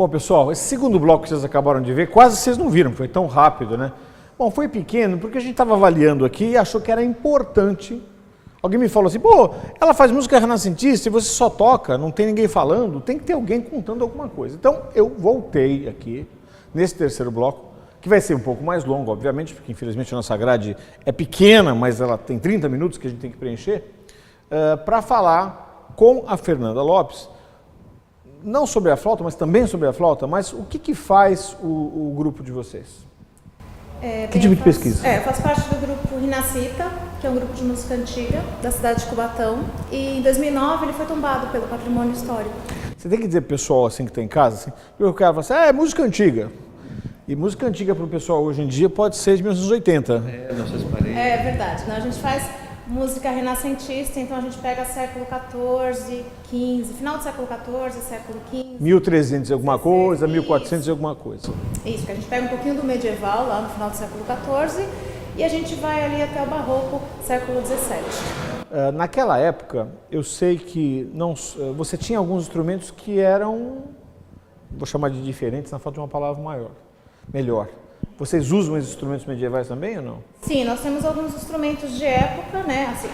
Bom, pessoal, esse segundo bloco que vocês acabaram de ver, quase vocês não viram, foi tão rápido, né? Bom, foi pequeno porque a gente estava avaliando aqui e achou que era importante. Alguém me falou assim, pô, ela faz música renascentista e você só toca, não tem ninguém falando, tem que ter alguém contando alguma coisa. Então, eu voltei aqui, nesse terceiro bloco, que vai ser um pouco mais longo, obviamente, porque infelizmente a nossa grade é pequena, mas ela tem 30 minutos que a gente tem que preencher, para falar com a Fernanda Lopes, não sobre a flauta, mas também sobre a flauta, mas o que faz o grupo de vocês? Que tipo de pesquisa? Eu faço parte do grupo Renascita, que é um grupo de música antiga da cidade de Cubatão, e em 2009 ele foi tombado pelo patrimônio histórico. Você tem que dizer pro pessoal assim que está em casa, assim, o cara fala assim, é música antiga. E música antiga para o pessoal hoje em dia pode ser de 1980. 1940. É verdade, né? A gente faz música renascentista, então a gente pega século XIV, XV, final do século XIV, século XV. 1300 e alguma coisa, Isso. 1400 e alguma coisa. Isso, que a gente pega um pouquinho do medieval, lá no final do século XIV, e a gente vai ali até o barroco, século XVII. Naquela época, eu sei que você tinha alguns instrumentos que eram, vou chamar de diferentes, na falta de uma palavra melhor. Vocês usam esses instrumentos medievais também ou não? Sim, nós temos alguns instrumentos de época, né? Assim,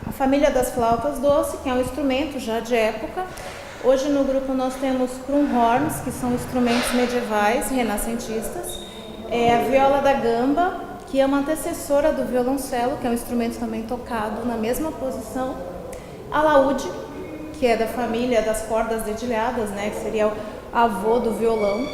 a família das flautas doce, que é um instrumento já de época. Hoje no grupo nós temos Kronhorns, que são instrumentos medievais, renascentistas. A viola da gamba, que é uma antecessora do violoncelo, que é um instrumento também tocado na mesma posição. Alaúde, que é da família das cordas dedilhadas, né? Que seria o avô do violão.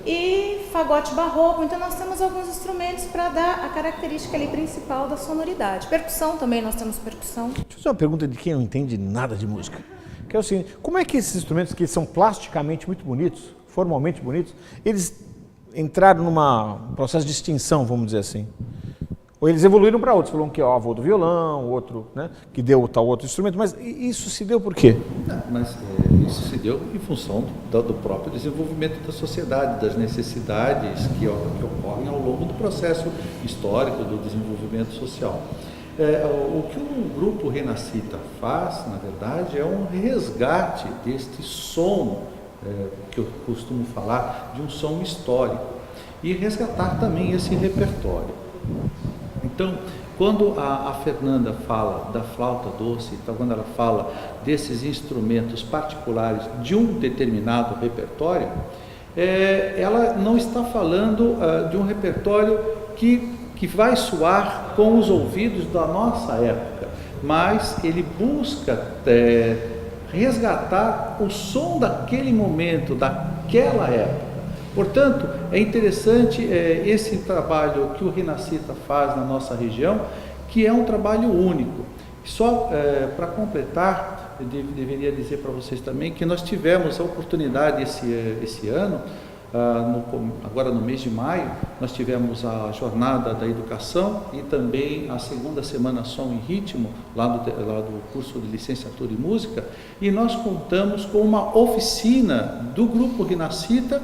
E fagote barroco, então nós temos alguns instrumentos para dar a característica ali principal da sonoridade. Percussão também, nós temos percussão. Deixa eu fazer uma pergunta de quem não entende nada de música. Que é o seguinte, como é que esses instrumentos que são plasticamente muito bonitos, formalmente bonitos, eles entraram num processo de extinção, vamos dizer assim? Ou eles evoluíram para outros, falaram que é o avô do violão, outro, né, que deu tal outro instrumento, mas isso se deu por quê? Mas isso se deu em função do próprio desenvolvimento da sociedade, das necessidades que ocorrem ao longo do processo histórico do desenvolvimento social. O que o grupo Renascita faz, na verdade, é um resgate deste som, que eu costumo falar, de um som histórico, e resgatar também esse repertório. Então, quando a Fernanda fala da flauta doce, então quando ela fala desses instrumentos particulares de um determinado repertório, ela não está falando de um repertório que vai soar com os ouvidos da nossa época, mas ele busca resgatar o som daquele momento, daquela época. Portanto, é interessante esse trabalho que o Renascita faz na nossa região, que é um trabalho único. Só para completar, eu deveria dizer para vocês também que nós tivemos a oportunidade esse ano, agora no mês de maio, nós tivemos a Jornada da Educação e também a segunda Semana Som em Ritmo, lá do curso de Licenciatura em Música, e nós contamos com uma oficina do Grupo Renascita,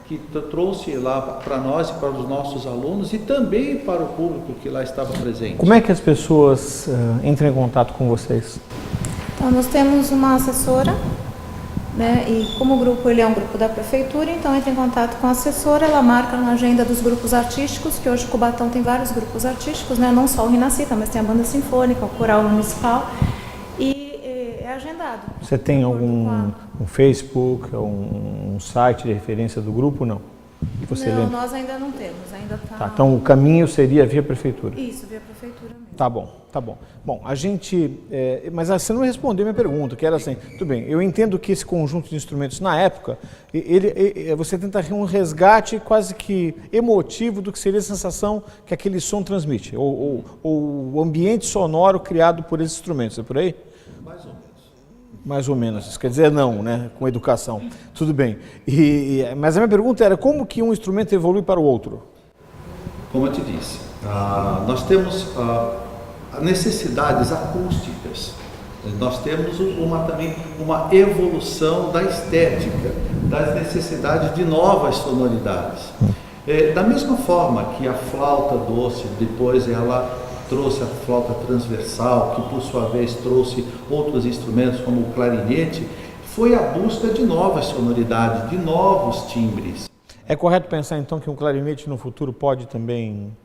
que trouxe lá para nós e para os nossos alunos e também para o público que lá estava presente. Como é que as pessoas entram em contato com vocês? Então, nós temos uma assessora, né? E como o grupo ele é um grupo da prefeitura, então entra em contato com a assessora, ela marca na agenda dos grupos artísticos, que hoje Cubatão tem vários grupos artísticos, né? Não só o Renascita, mas tem a banda sinfônica, o coral municipal, e é agendado. Você tem algum Facebook, um site de referência do grupo, não? Que você não, lembra? nós ainda não temos, ainda está... Tá, então o caminho seria via prefeitura? Isso, via prefeitura mesmo. Tá bom, tá bom. Bom, a gente... mas você não respondeu minha pergunta, que era assim, tudo bem, eu entendo que esse conjunto de instrumentos, na época, você tenta um resgate quase que emotivo do que seria a sensação que aquele som transmite, ou o ambiente sonoro criado por esses instrumentos, é por aí? Mais ou menos. Mais ou menos, isso quer dizer não, né? Com educação. Tudo bem. Mas a minha pergunta era como que um instrumento evolui para o outro? Como eu te disse, nós temos necessidades acústicas, nós temos também uma evolução da estética, das necessidades de novas sonoridades. Da mesma forma que a flauta doce, depois ela trouxe a flauta transversal, que por sua vez trouxe outros instrumentos como o clarinete, foi a busca de novas sonoridades, de novos timbres. É correto pensar então que um clarinete no futuro pode também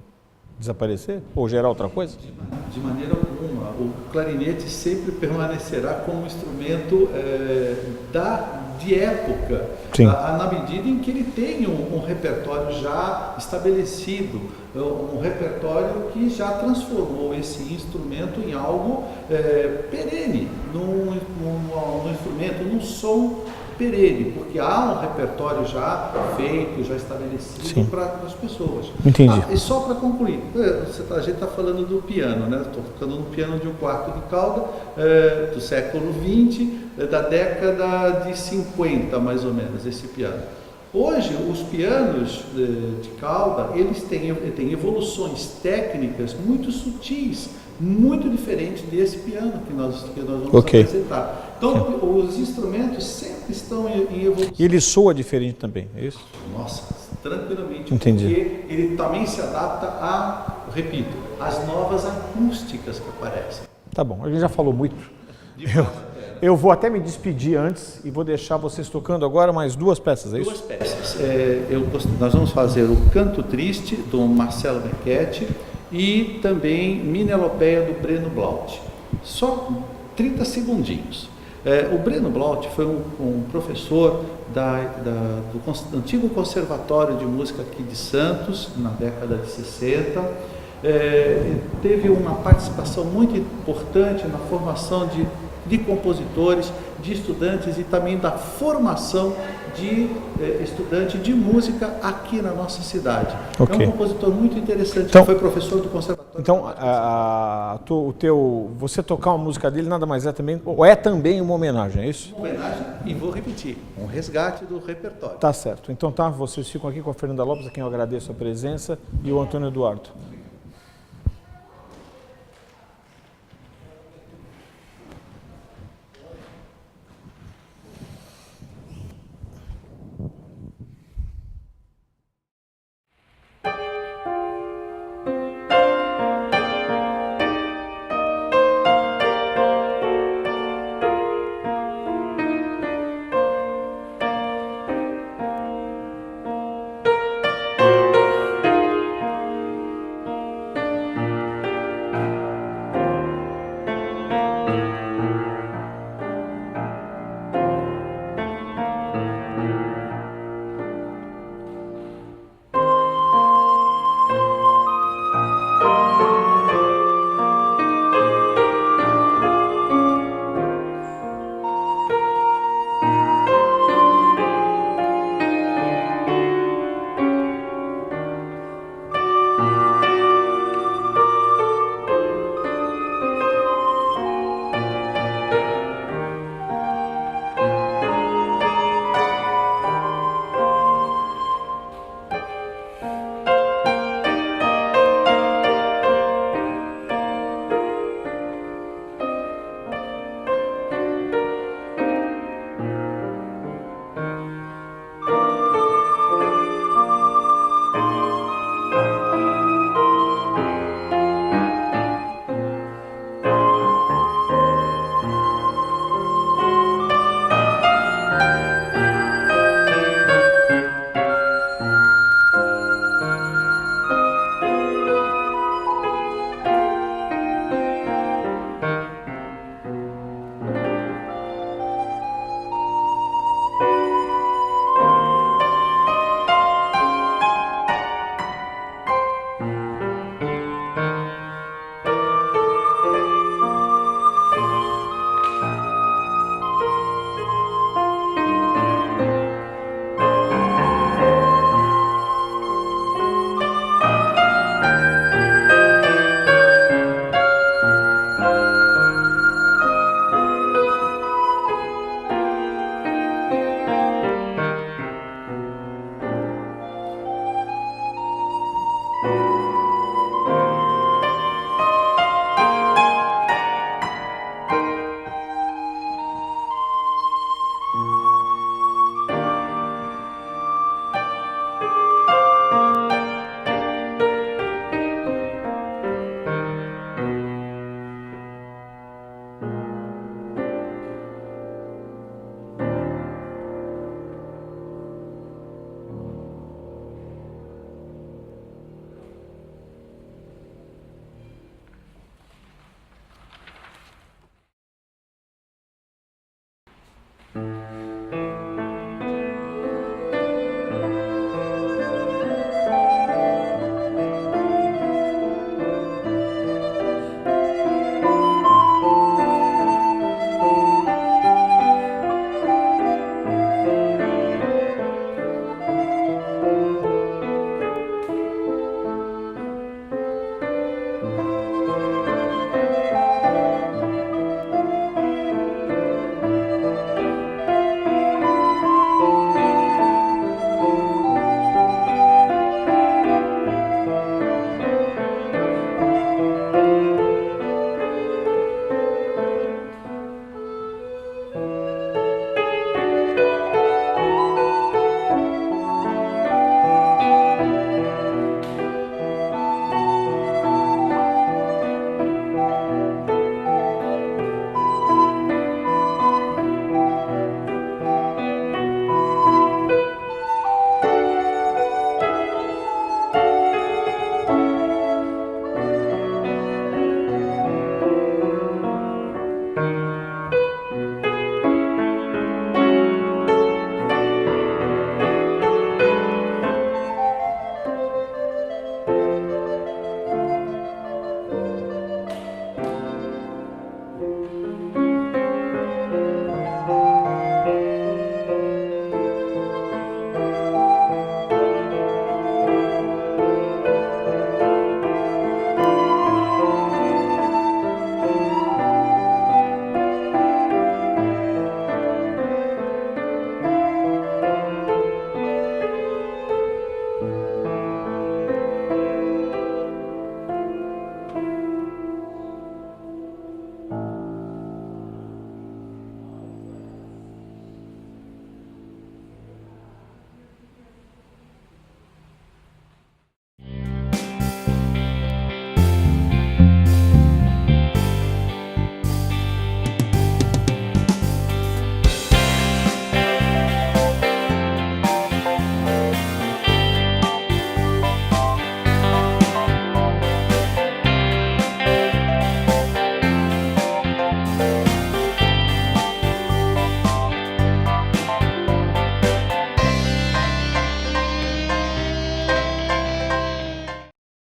desaparecer ou gerar outra coisa? De maneira alguma. O clarinete sempre permanecerá como instrumento de época, na medida em que ele tem um repertório já estabelecido, um repertório que já transformou esse instrumento em algo perene, num instrumento, num som perene, porque há um repertório já feito, já estabelecido para as pessoas. Entendi. E só para concluir, a gente está falando do piano, né? Estou tocando no piano de um quarto de cauda do século XX, da década de 50, mais ou menos, esse piano. Hoje, os pianos de cauda, eles têm evoluções técnicas muito sutis, muito diferentes desse piano que nós vamos apresentar. Então, os instrumentos sempre estão em evolução. E ele soa diferente também, é isso? Nossa, tranquilamente. Entendi. Porque ele também se adapta repito, às novas acústicas que aparecem. Tá bom, a gente já falou muito. Eu vou até me despedir antes e vou deixar vocês tocando agora mais 2 peças, é isso? 2 peças. Nós vamos fazer o Canto Triste, do Marcelo Becchetti, e também Minelopeia, do Breno Blaut. Só 30 segundinhos. O Breno Blaut foi um professor do antigo Conservatório de Música aqui de Santos, na década de 60. Teve uma participação muito importante na formação de compositores, de estudantes e também da formação de estudante de música aqui na nossa cidade. É um compositor muito interessante, então, foi professor do Conservatório. Então, você tocar uma música dele nada mais é também uma homenagem, é isso? Uma homenagem, e vou repetir, um resgate do repertório. Tá certo. Então vocês ficam aqui com a Fernanda Lopes, a quem eu agradeço a presença, e o Antônio Eduardo.